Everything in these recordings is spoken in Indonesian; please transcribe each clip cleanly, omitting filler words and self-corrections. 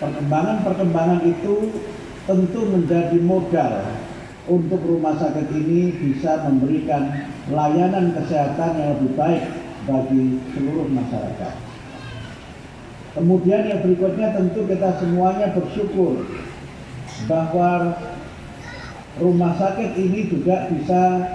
Perkembangan-perkembangan itu tentu menjadi modal untuk rumah sakit ini bisa memberikan layanan kesehatan yang lebih baik bagi seluruh masyarakat. Kemudian yang berikutnya tentu kita semuanya bersyukur bahwa rumah sakit ini juga bisa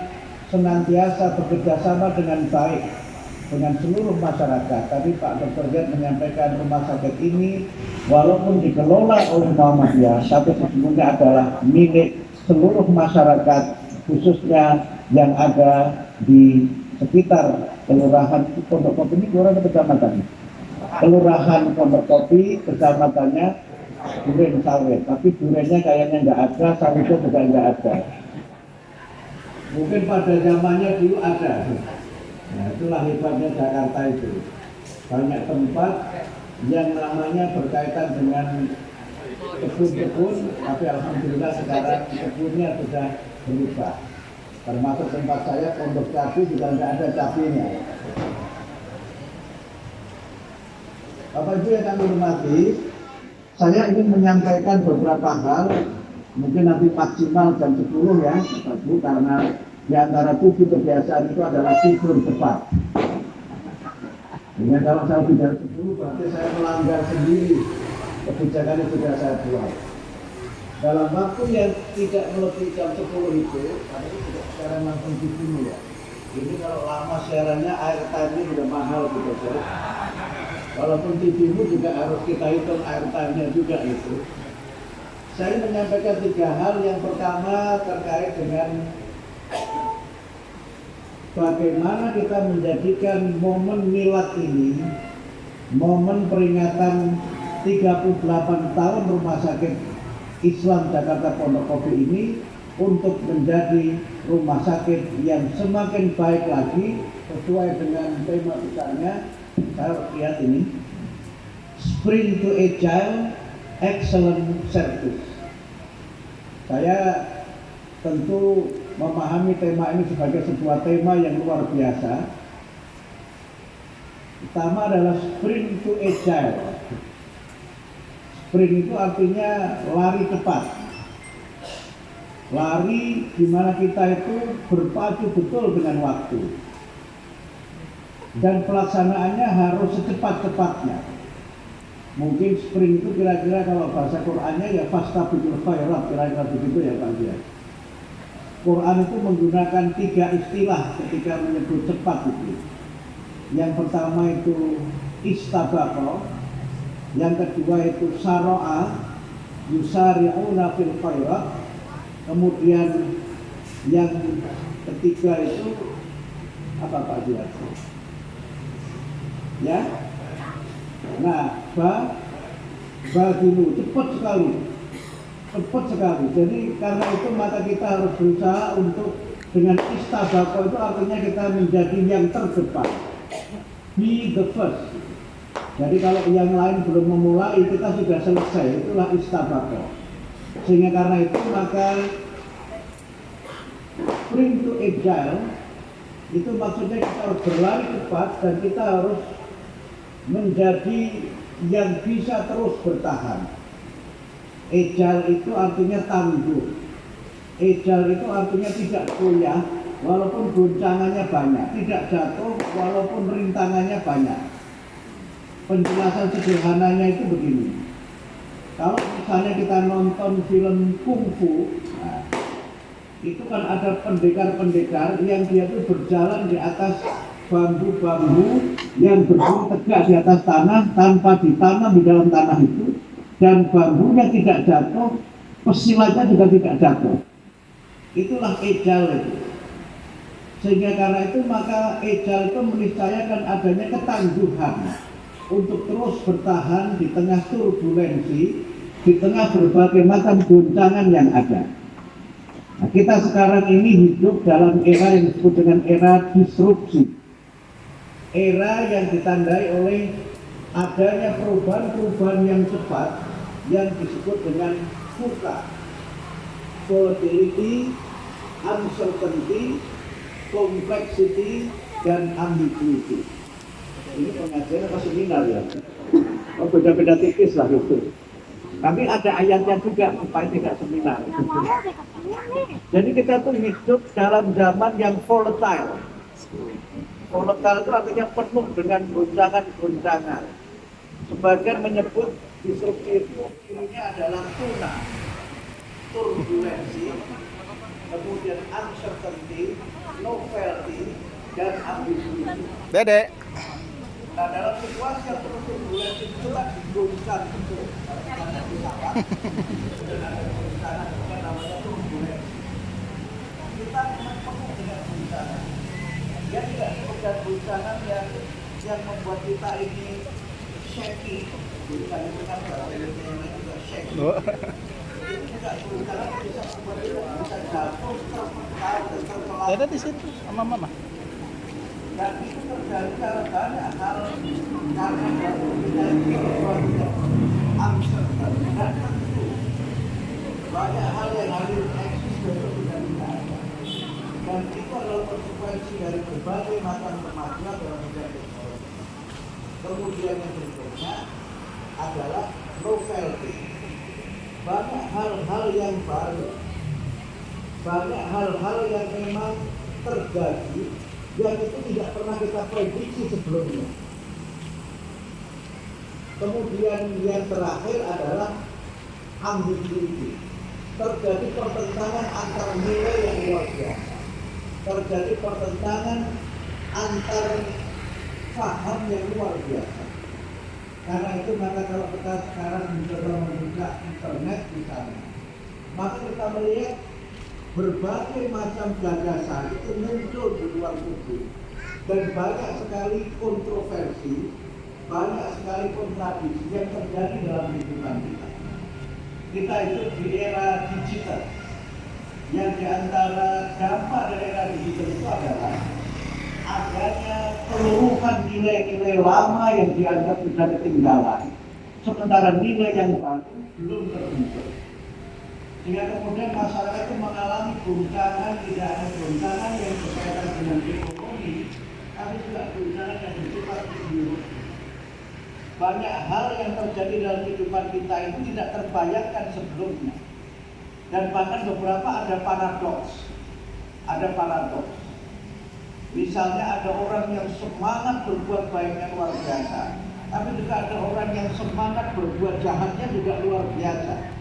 senantiasa bekerjasama dengan baik dengan seluruh masyarakat. Tadi Pak Dr. Giat menyampaikan rumah sakit ini walaupun dikelola oleh Muhammadiyah, tapi sesungguhnya adalah milik seluruh masyarakat, khususnya yang ada di sekitar Kelurahan Pondok Kopi. Ini kelurahan kecamatan, Kelurahan Pondok Kopi, kecamatannya Duren Sawit, tapi durennya kayaknya nggak ada, sawitnya juga nggak ada. Mungkin pada zamannya dulu ada. Nah, itulah hebatnya Jakarta itu. Banyak tempat yang namanya berkaitan dengan kebun-kebun, tapi alhamdulillah sekarang kebunnya sudah berubah. Termasuk tempat saya, Pondok Cabai juga nggak ada cabainya. Bapak Ibu yang kami hormati, saya ingin menyampaikan beberapa hal, mungkin nanti maksimal jam 10 ya, Bapak Ibu, karena di antara 7 kebiasaan itu adalah tidur cepat. Dengan kalau saya tidak 10 berarti saya melanggar sendiri kebijakan yang sudah saya buat. Dalam waktu yang tidak melebihi jam 10 itu, karena itu tidak sekarang langsung di sini ya. Ini kalau lama siarannya airtime-nya sudah mahal gitu ya. Walaupun TV-mu juga harus kita hitung airtime-nya juga itu. Saya menyampaikan 3 hal. Yang pertama terkait dengan bagaimana kita menjadikan momen milad ini, momen peringatan 38 tahun Rumah Sakit Islam Jakarta Pondok Kopi ini untuk menjadi rumah sakit yang semakin baik lagi sesuai dengan tema besarnya. Saya lihat ini, Sprint to Agile, Excellent Service. Saya tentu memahami tema ini sebagai sebuah tema yang luar biasa. Pertama adalah Sprint to Agile. Sprint itu artinya lari cepat. Lari di mana kita itu berpacu betul dengan waktu. Dan pelaksanaannya harus secepat-cepatnya. Mungkin sprint itu kira-kira kalau bahasa Qur'annya ya fastabiqul khairat, kira-kira begitu ya Pak Dia. Quran itu menggunakan 3 istilah ketika menyebut cepat itu. Yang pertama itu istabaqa, yang kedua itu saro'a, yusari'una fil khairat, kemudian yang ketiga itu apa Pak Dia? Ya, nah, dulu cepat sekali. Jadi karena itu maka kita harus berusaha untuk dengan istabaqa itu artinya kita menjadi yang terdepan, be the first. Jadi kalau yang lain belum memulai kita sudah selesai, itulah istabaqa. Sehingga karena itu maka sprint to agile itu maksudnya kita harus berlari cepat dan kita harus menjadi yang bisa terus bertahan. Agile itu artinya tangguh. Agile itu artinya tidak goyah walaupun goncangannya banyak, tidak jatuh walaupun rintangannya banyak. Penjelasan sederhananya itu begini. Kalau misalnya kita nonton film kungfu, nah, itu kan ada pendekar-pendekar yang dia itu berjalan di atas bambu-bambu yang berdiri tegak di atas tanah tanpa ditanam di dalam tanah itu, dan bambunya tidak jatuh, pesilatnya juga tidak jatuh. Itulah agile itu. Sehingga karena itu maka agile itu meniscayakan adanya ketangguhan untuk terus bertahan di tengah turbulensi, di tengah berbagai macam goncangan yang ada. Nah, kita sekarang ini hidup dalam era yang disebut dengan era disrupsi. Era yang ditandai oleh adanya perubahan-perubahan yang cepat yang disebut dengan VUCA, volatility, uncertainty, complexity, dan ambiguity. Ini pengajian apa seminar ya? beda-beda tipis lah itu. Tapi ada ayatnya juga supaya tidak seminar. Jadi kita tuh hidup dalam zaman yang volatile. Volatile itu artinya penuh dengan goncangan-goncangan. Sebagian menyebut disrupsi itu ini adalah tuna, turbulensi, kemudian uncertainty, novelty, dan ambiguity. Dedek. Nah, dalam situasi yang penuh turbulensi itu kan digoncang betul. Karena pesawat, dan ada goncangan juga namanya turbulensi. Kita memang penuh dengan goncangan. Dia tidak sekedar goncangan yang membuat kita ini shaky. Bukan itu kan bahasa Indonesia juga shaky. Itu juga goncangan bisa membuat kita bisa jatuh, terpental, dan terpelan. Ada di situ sama mama. Dan itu terjadi karena banyak hal, karena kita itu uncertain dan tentu. Banyak hal yang harus eksis besok tidak bisa ada. Dan itu adalah konsekuensi dari berbagai macam kemajuan dalam bidang teknologi. Kemudian yang berikutnya adalah novelty. Banyak hal-hal yang baru, banyak hal-hal yang memang terjadi yang itu tidak pernah kita prediksi sebelumnya. Kemudian yang terakhir adalah ambiguity. Terjadi pertentangan antar nilai yang luar biasa. Terjadi pertentangan antar paham yang luar biasa. Karena itu maka kalau kita sekarang mencoba membuka internet misalnya, maka kita melihat berbagai macam gagasan itu muncul di ruang publik dan banyak sekali kontroversi, banyak sekali kontradiksi yang terjadi dalam kehidupan kita. Kita hidup di era digital, yang diantara dampak dari era digital itu adalah adanya keluruhan nilai-nilai lama yang dianggap sudah ketinggalan, sementara nilai yang baru belum terbentuk. Sehingga kemudian masyarakat itu mengalami goncangan, tidak hanya goncangan yang berkaitan dengan ekonomi, tapi juga goncangan yang bersifat ideologi. Banyak hal yang terjadi dalam kehidupan kita itu tidak terbayangkan sebelumnya. Dan bahkan beberapa ada paradoks. Ada paradoks. Misalnya ada orang yang semangat berbuat baiknya luar biasa, tapi juga ada orang yang semangat berbuat jahatnya juga luar biasa.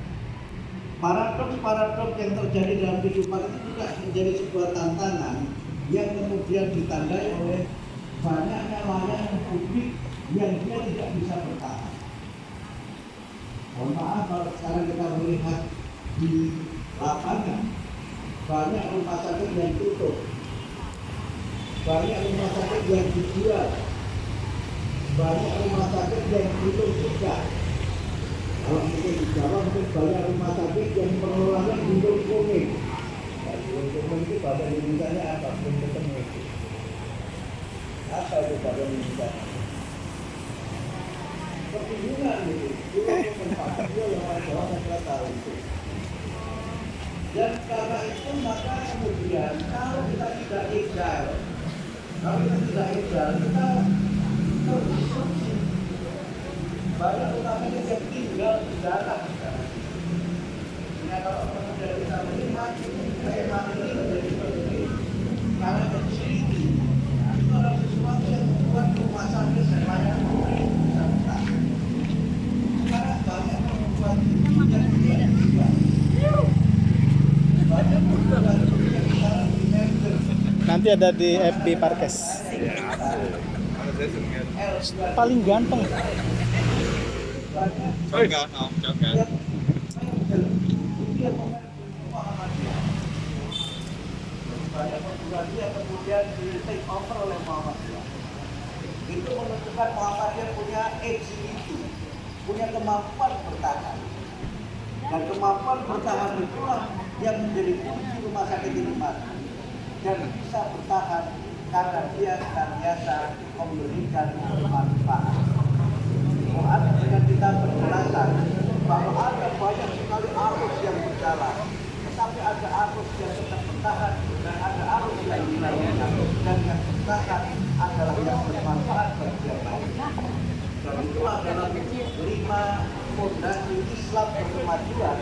Paradoks-paradoks yang terjadi dalam kehidupan itu juga menjadi sebuah tantangan yang kemudian ditandai oleh banyaknya layanan publik yang dia tidak bisa bertahan. Mohon maaf kalau sekarang kita melihat di lapangan, banyak rumah sakit yang tutup, banyak rumah sakit yang dijual, banyak rumah sakit yang tutup juga. Kalau mungkin di Jawa mungkin banyak rumah sakit yang pengelolanya belum komik. Belum komik itu bahasa Indonesia apa? Belum ketemu itu. Apa itu bahasa Indonesia? Kebingungan gitu. Dia yang orang Jawa saya tahu itu. Dan karena itu maka kemudian kalau kita tidak agile, kita terdisrupsi. Banyak utamanya yang tinggal di darat. Nah, kalau kemudian kita melihat memang ini menjadi penting karena kecil ini itu adalah sesuatu yang membuat rumah sakit dan layanan publik bisa bertahan. Sekarang banyak membuat yang tidak juga. Banyak membuat yang sekarang di Nanti ada di FB Parkes. Paling ganteng. Sorry guys, no, joking. Banyak perguruan dia kemudian di take over oleh Muhammadiyah. Itu menunjukkan Muhammadiyah punya agility, punya kemampuan bertahan. Dan kemampuan bertahan itulah yang menjadi kunci rumah sakit ini mati. Dan bisa bertahan karena dia senantiasa memberikan bermanfaat. Quran dengan kita penjelasan bahwa ada banyak sekali arus yang berjalan, tetapi ada arus yang tetap bertahan dan ada arus yang hilang, dan yang bertahan adalah yang bermanfaat bagi yang lain. Dan itulah dalam fondasi Islam dan kemajuan